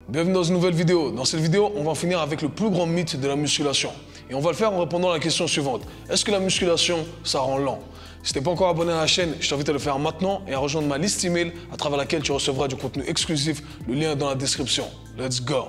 Bienvenue dans une nouvelle vidéo. Dans cette vidéo, on va en finir avec le plus grand mythe de la musculation. Et on va le faire en répondant à la question suivante. Est-ce que la musculation, ça rend lent? Si tu n'es pas encore abonné à la chaîne, je t'invite à le faire maintenant et à rejoindre ma liste email à travers laquelle tu recevras du contenu exclusif. Le lien est dans la description. Let's go!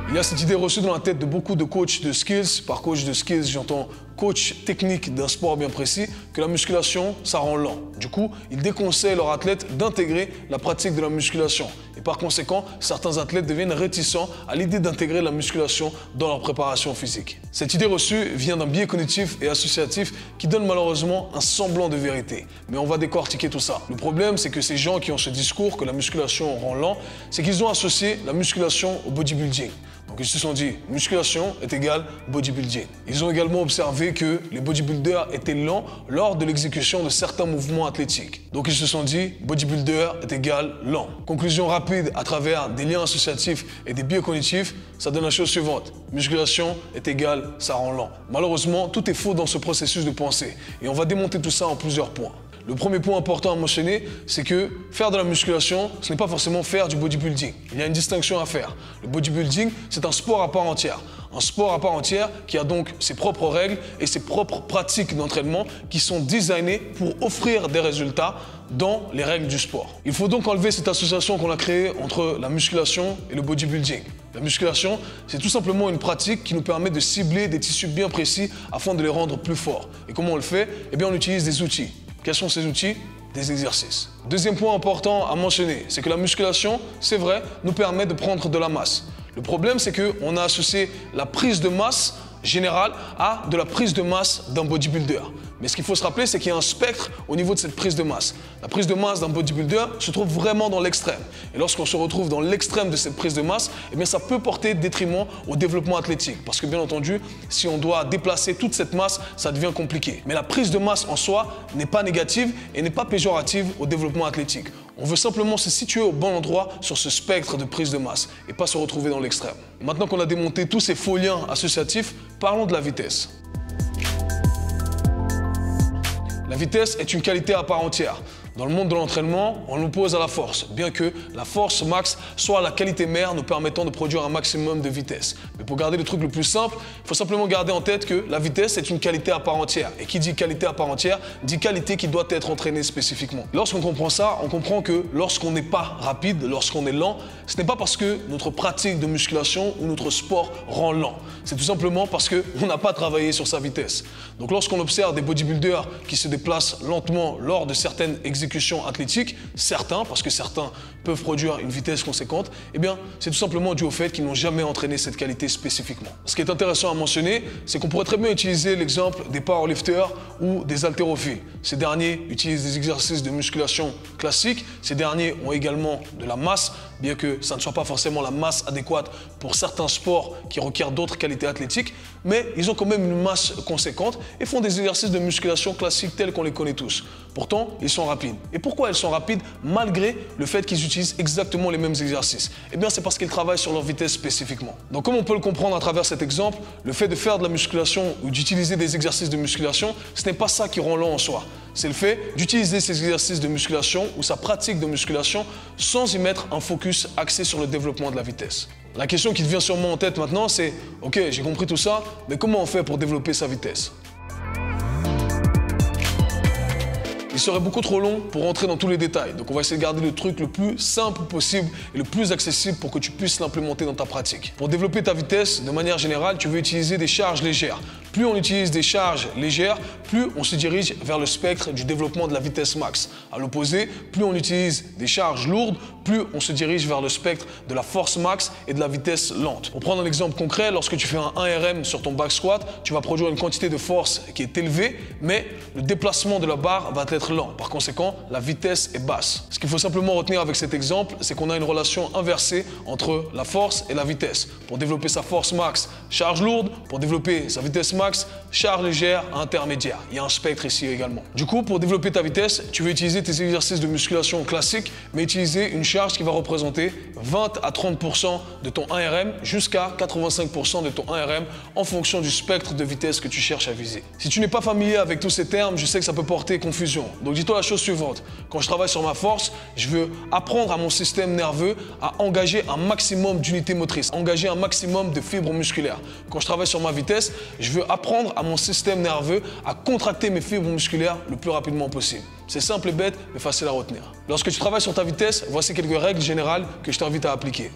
Il y a cette idée reçue dans la tête de beaucoup de coachs de skills. Par coach de skills, j'entends coach technique d'un sport bien précis, que la musculation, ça rend lent. Du coup, ils déconseillent leurs athlètes d'intégrer la pratique de la musculation. Et par conséquent, certains athlètes deviennent réticents à l'idée d'intégrer la musculation dans leur préparation physique. Cette idée reçue vient d'un biais cognitif et associatif qui donne malheureusement un semblant de vérité. Mais on va décortiquer tout ça. Le problème, c'est que ces gens qui ont ce discours que la musculation rend lent, c'est qu'ils ont associé la musculation au bodybuilding. Donc ils se sont dit, musculation est égal bodybuilding. Ils ont également observé que les bodybuilders étaient lents lors de l'exécution de certains mouvements athlétiques. Donc ils se sont dit, bodybuilder est égal lent. Conclusion rapide à travers des liens associatifs et des biais cognitifs, ça donne la chose suivante. Musculation est égal, ça rend lent. Malheureusement, tout est faux dans ce processus de pensée. Et on va démonter tout ça en plusieurs points. Le premier point important à mentionner, c'est que faire de la musculation, ce n'est pas forcément faire du bodybuilding. Il y a une distinction à faire. Le bodybuilding, c'est un sport à part entière. Un sport à part entière qui a donc ses propres règles et ses propres pratiques d'entraînement qui sont designées pour offrir des résultats dans les règles du sport. Il faut donc enlever cette association qu'on a créée entre la musculation et le bodybuilding. La musculation, c'est tout simplement une pratique qui nous permet de cibler des tissus bien précis afin de les rendre plus forts. Et comment on le fait? Eh bien, on utilise des outils. Quels sont ces outils? Des exercices. Deuxième point important à mentionner, c'est que la musculation, c'est vrai, nous permet de prendre de la masse. Le problème, c'est qu'on a associé la prise de masse générale à de la prise de masse d'un bodybuilder. Mais ce qu'il faut se rappeler, c'est qu'il y a un spectre au niveau de cette prise de masse. La prise de masse d'un bodybuilder se trouve vraiment dans l'extrême. Et lorsqu'on se retrouve dans l'extrême de cette prise de masse, eh bien ça peut porter détriment au développement athlétique. Parce que bien entendu, si on doit déplacer toute cette masse, ça devient compliqué. Mais la prise de masse en soi n'est pas négative et n'est pas péjorative au développement athlétique. On veut simplement se situer au bon endroit sur ce spectre de prise de masse et pas se retrouver dans l'extrême. Maintenant qu'on a démonté tous ces faux liens associatifs, parlons de la vitesse. La vitesse est une qualité à part entière. Dans le monde de l'entraînement, on l'oppose à la force, bien que la force max soit la qualité mère nous permettant de produire un maximum de vitesse. Mais pour garder le truc le plus simple, il faut simplement garder en tête que la vitesse est une qualité à part entière. Et qui dit qualité à part entière, dit qualité qui doit être entraînée spécifiquement. Lorsqu'on comprend ça, on comprend que lorsqu'on n'est pas rapide, lorsqu'on est lent, ce n'est pas parce que notre pratique de musculation ou notre sport rend lent. C'est tout simplement parce qu'on n'a pas travaillé sur sa vitesse. Donc lorsqu'on observe des bodybuilders qui se déplacent lentement lors de certaines exécutions athlétiques, certains, parce que certains peuvent produire une vitesse conséquente, eh bien c'est tout simplement dû au fait qu'ils n'ont jamais entraîné cette qualité spécifiquement. Ce qui est intéressant à mentionner, c'est qu'on pourrait très bien utiliser l'exemple des powerlifters ou des haltérophiles. Ces derniers utilisent des exercices de musculation classiques, ces derniers ont également de la masse, bien que ça ne soit pas forcément la masse adéquate pour certains sports qui requièrent d'autres qualités athlétiques, mais ils ont quand même une masse conséquente et font des exercices de musculation classiques tels qu'on les connaît tous. Pourtant, ils sont rapides. Et pourquoi ils sont rapides malgré le fait qu'ils utilisent exactement les mêmes exercices? Eh bien, c'est parce qu'ils travaillent sur leur vitesse spécifiquement. Donc, comme on peut le comprendre à travers cet exemple, le fait de faire de la musculation ou d'utiliser des exercices de musculation, ce n'est pas ça qui rend lent en soi. C'est le fait d'utiliser ces exercices de musculation ou sa pratique de musculation sans y mettre un focus axé sur le développement de la vitesse. La question qui te vient sûrement en tête maintenant, c'est « Ok, j'ai compris tout ça, mais comment on fait pour développer sa vitesse ?» Il serait beaucoup trop long pour rentrer dans tous les détails. Donc on va essayer de garder le truc le plus simple possible et le plus accessible pour que tu puisses l'implémenter dans ta pratique. Pour développer ta vitesse, de manière générale, tu veux utiliser des charges légères. Plus on utilise des charges légères, plus on se dirige vers le spectre du développement de la vitesse max. À l'opposé, plus on utilise des charges lourdes, plus on se dirige vers le spectre de la force max et de la vitesse lente. Pour prendre un exemple concret, lorsque tu fais un 1RM sur ton back squat, tu vas produire une quantité de force qui est élevée, mais le déplacement de la barre va être lent. Par conséquent, la vitesse est basse. Ce qu'il faut simplement retenir avec cet exemple, c'est qu'on a une relation inversée entre la force et la vitesse. Pour développer sa force max, charge lourde. Pour développer sa vitesse max, charge légère à intermédiaire. Il y a un spectre ici également. Du coup, pour développer ta vitesse, tu veux utiliser tes exercices de musculation classiques, mais utiliser une charge qui va représenter 20 à 30% de ton 1RM jusqu'à 85% de ton 1RM en fonction du spectre de vitesse que tu cherches à viser. Si tu n'es pas familier avec tous ces termes, je sais que ça peut porter confusion. Donc dis-toi la chose suivante. Quand je travaille sur ma force, je veux apprendre à mon système nerveux à engager un maximum d'unités motrices, engager un maximum de fibres musculaires. Quand je travaille sur ma vitesse, je veux apprendre à mon système nerveux à contracter mes fibres musculaires le plus rapidement possible. C'est simple et bête, mais facile à retenir. Lorsque tu travailles sur ta vitesse, voici quelques règles générales que je t'invite à appliquer.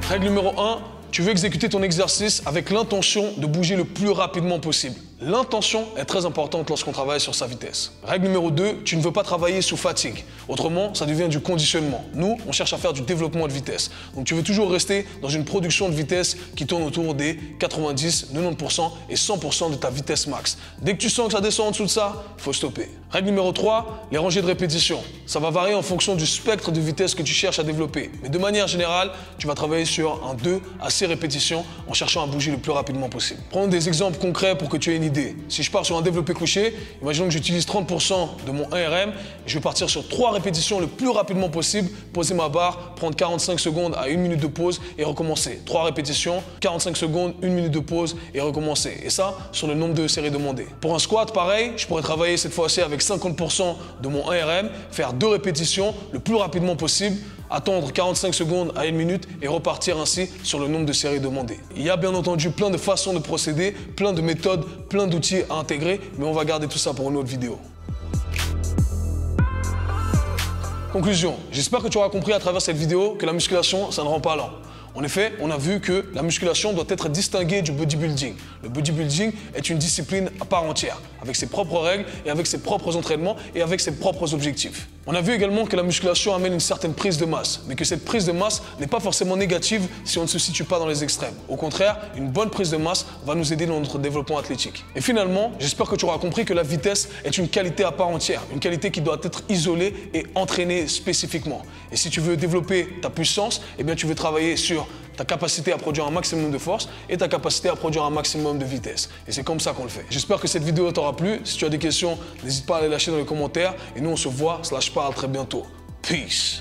Règle numéro 1, tu veux exécuter ton exercice avec l'intention de bouger le plus rapidement possible. L'intention est très importante lorsqu'on travaille sur sa vitesse. Règle numéro 2, tu ne veux pas travailler sous fatigue. Autrement, ça devient du conditionnement. Nous, on cherche à faire du développement de vitesse. Donc tu veux toujours rester dans une production de vitesse qui tourne autour des 90, 90% et 100% de ta vitesse max. Dès que tu sens que ça descend en dessous de ça, il faut stopper. Règle numéro 3, les rangées de répétitions. Ça va varier en fonction du spectre de vitesse que tu cherches à développer. Mais de manière générale, tu vas travailler sur un 2 à 6 répétitions en cherchant à bouger le plus rapidement possible. Prends des exemples concrets pour que tu aies une idée. Si je pars sur un développé couché, imaginons que j'utilise 30% de mon 1RM, je vais partir sur 3 répétitions le plus rapidement possible, poser ma barre, prendre 45 secondes à 1 minute de pause et recommencer. 3 répétitions, 45 secondes, 1 minute de pause et recommencer. Et ça, sur le nombre de séries demandées. Pour un squat, pareil, je pourrais travailler cette fois-ci avec 50% de mon 1RM, faire 2 répétitions le plus rapidement possible, attendre 45 secondes à 1 minute et repartir ainsi sur le nombre de séries demandées. Il y a bien entendu plein de façons de procéder, plein de méthodes, plein d'outils à intégrer, mais on va garder tout ça pour une autre vidéo. Conclusion, j'espère que tu auras compris à travers cette vidéo que la musculation, ça ne rend pas lent. En effet, on a vu que la musculation doit être distinguée du bodybuilding. Le bodybuilding est une discipline à part entière, avec ses propres règles et avec ses propres entraînements et avec ses propres objectifs. On a vu également que la musculation amène une certaine prise de masse, mais que cette prise de masse n'est pas forcément négative si on ne se situe pas dans les extrêmes. Au contraire, une bonne prise de masse va nous aider dans notre développement athlétique. Et finalement, j'espère que tu auras compris que la vitesse est une qualité à part entière, une qualité qui doit être isolée et entraînée spécifiquement. Et si tu veux développer ta puissance, eh bien tu veux travailler sur ta capacité à produire un maximum de force et ta capacité à produire un maximum de vitesse. Et c'est comme ça qu'on le fait. J'espère que cette vidéo t'aura plu. Si tu as des questions, n'hésite pas à les lâcher dans les commentaires. Et nous, on se voit, /parle très bientôt. Peace.